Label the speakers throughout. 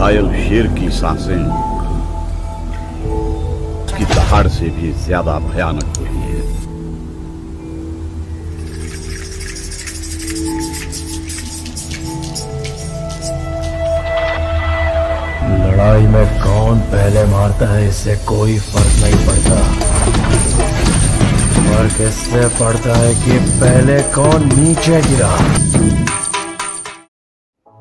Speaker 1: घायल शेर की सांसें उसकी दहाड़ से भी ज्यादा भयानक होती है।
Speaker 2: लड़ाई में कौन पहले मारता है इससे कोई फर्क नहीं पड़ता। फर्क इससे पड़ता है कि पहले कौन नीचे गिरा।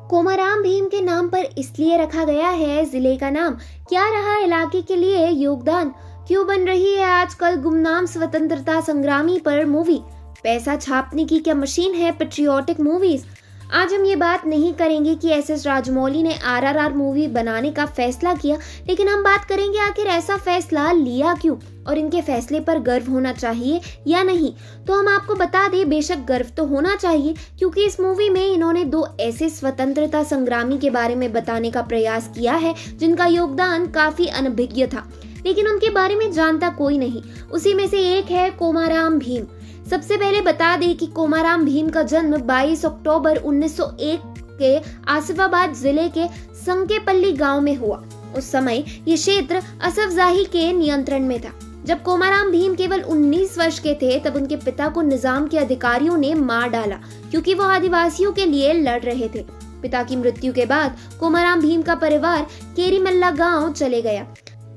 Speaker 3: कोमाराम भीम के नाम पर इसलिए रखा गया है जिले का नाम। क्या रहा इलाके के लिए योगदान? क्यों बन रही है आजकल गुमनाम स्वतंत्रता संग्रामी पर मूवी? पैसा छापने की क्या मशीन है पेट्रियोटिक मूवीज? आज हम ये बात नहीं करेंगे कि एस.एस. राजमौली ने RRR मूवी बनाने का फैसला किया, लेकिन हम बात करेंगे आखिर ऐसा फैसला लिया क्यों और इनके फैसले पर गर्व होना चाहिए या नहीं। तो हम आपको बता दें, बेशक गर्व तो होना चाहिए, क्योंकि इस मूवी में इन्होंने 2 ऐसे स्वतंत्रता संग्रामी के बारे में बताने का प्रयास किया है जिनका योगदान काफी अनभिज्ञ था, लेकिन उनके बारे में जानता कोई नहीं। उसी में से एक है कोमाराम भीम। सबसे पहले बता दें कि कोमाराम भीम का जन्म 22 अक्टूबर 1901 के आसिफाबाद जिले के संकेपल्ली गांव में हुआ। उस समय ये क्षेत्र असफ जाही के नियंत्रण में था। जब कोमाराम भीम केवल 19 वर्ष के थे तब उनके पिता को निजाम के अधिकारियों ने मार डाला, क्योंकि वो आदिवासियों के लिए लड़ रहे थे। पिता की मृत्यु के बाद कोमाराम भीम का परिवार केरीमल्ला गांव चले गया।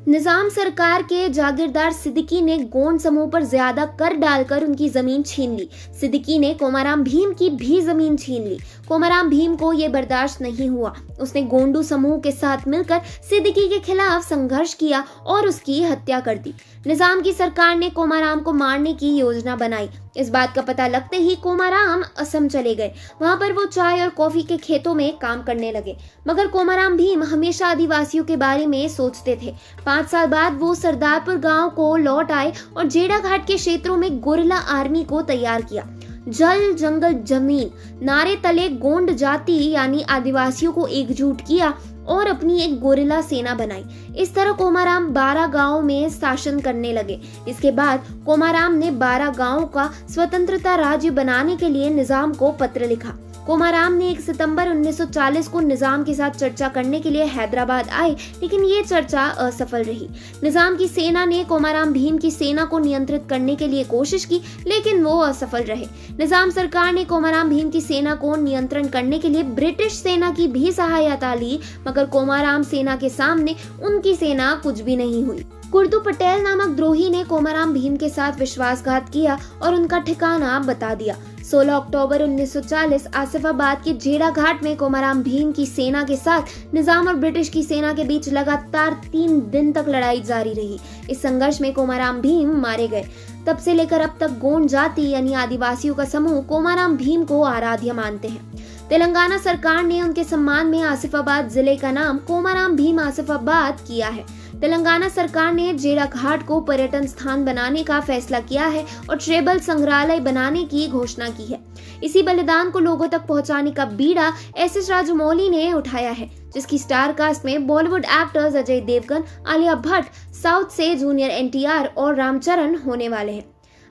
Speaker 3: निजाम सरकार के जागीरदार सिद्दीकी ने गोंड समूह पर ज्यादा कर डालकर उनकी जमीन छीन ली। सिद्दीकी ने कोमाराम भीम की भी जमीन छीन ली। कोमाराम भीम को ये बर्दाश्त नहीं हुआ। उसने गोंडू समूह के साथ मिलकर सिद्दीकी के खिलाफ संघर्ष किया और उसकी हत्या कर दी। निजाम की सरकार ने कोमाराम को मारने की योजना बनाई। इस बात का पता लगते ही कोमाराम असम चले गए। वहां पर वो चाय और कॉफी के खेतों में काम करने लगे, मगर कोमाराम भीम हमेशा आदिवासियों के बारे में सोचते थे। 5 साल बाद वो सरदारपुर गांव को लौट आए और जेड़ा घाट के क्षेत्रों में गुरिल्ला आर्मी को तैयार किया। जल जंगल जमीन नारे तले गोंड जाति यानी आदिवासियों को एकजुट किया और अपनी एक गोरिल्ला सेना बनाई। इस तरह कोमाराम 12 गांवों में शासन करने लगे। इसके बाद कोमाराम ने 12 गांवों का स्वतंत्रता राज्य बनाने के लिए निजाम को पत्र लिखा। कोमाराम ने 1 सितंबर 1940 को निजाम के साथ चर्चा करने के लिए हैदराबाद आए, लेकिन ये चर्चा असफल रही। निजाम की सेना ने कोमाराम भीम की सेना को नियंत्रित करने के लिए कोशिश की, लेकिन वो असफल रहे। निजाम सरकार ने कोमाराम भीम की सेना को नियंत्रण करने के लिए ब्रिटिश सेना की भी सहायता ली, मगर कोमाराम सेना के सामने उनकी सेना कुछ भी नहीं हुई। कुर्दू पटेल नामक द्रोही ने कोमाराम भीम के साथ विश्वासघात किया और उनका ठिकाना बता दिया। 16 अक्टूबर 1940 आसिफाबाद के जेड़ा घाट में कोमाराम भीम की सेना के साथ निजाम और ब्रिटिश की सेना के बीच लगातार 3 दिन तक लड़ाई जारी रही। इस संघर्ष में कोमाराम भीम मारे गए। तब से लेकर अब तक गोंड जाति यानी आदिवासियों का समूह कोमाराम भीम को आराध्य मानते हैं। तेलंगाना सरकार ने उनके सम्मान में आसिफाबाद जिले का नाम कोमाराम भीम आसिफाबाद किया है। तेलंगाना सरकार ने जेड़ा घाट को पर्यटन स्थान बनाने का फैसला किया है और ट्रेबल संग्रहालय बनाने की घोषणा की है। इसी बलिदान को लोगों तक पहुंचाने का बीड़ा एस.एस. राजमौली ने उठाया है, जिसकी स्टार कास्ट में बॉलीवुड एक्टर्स अजय देवगन, आलिया भट्ट, साउथ से जूनियर NTR और रामचरण होने वाले हैं।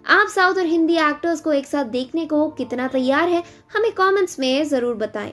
Speaker 3: आप साउथ और हिंदी एक्टर्स को एक साथ देखने को कितना तैयार है, हमें कमेंट्स में जरूर बताएं।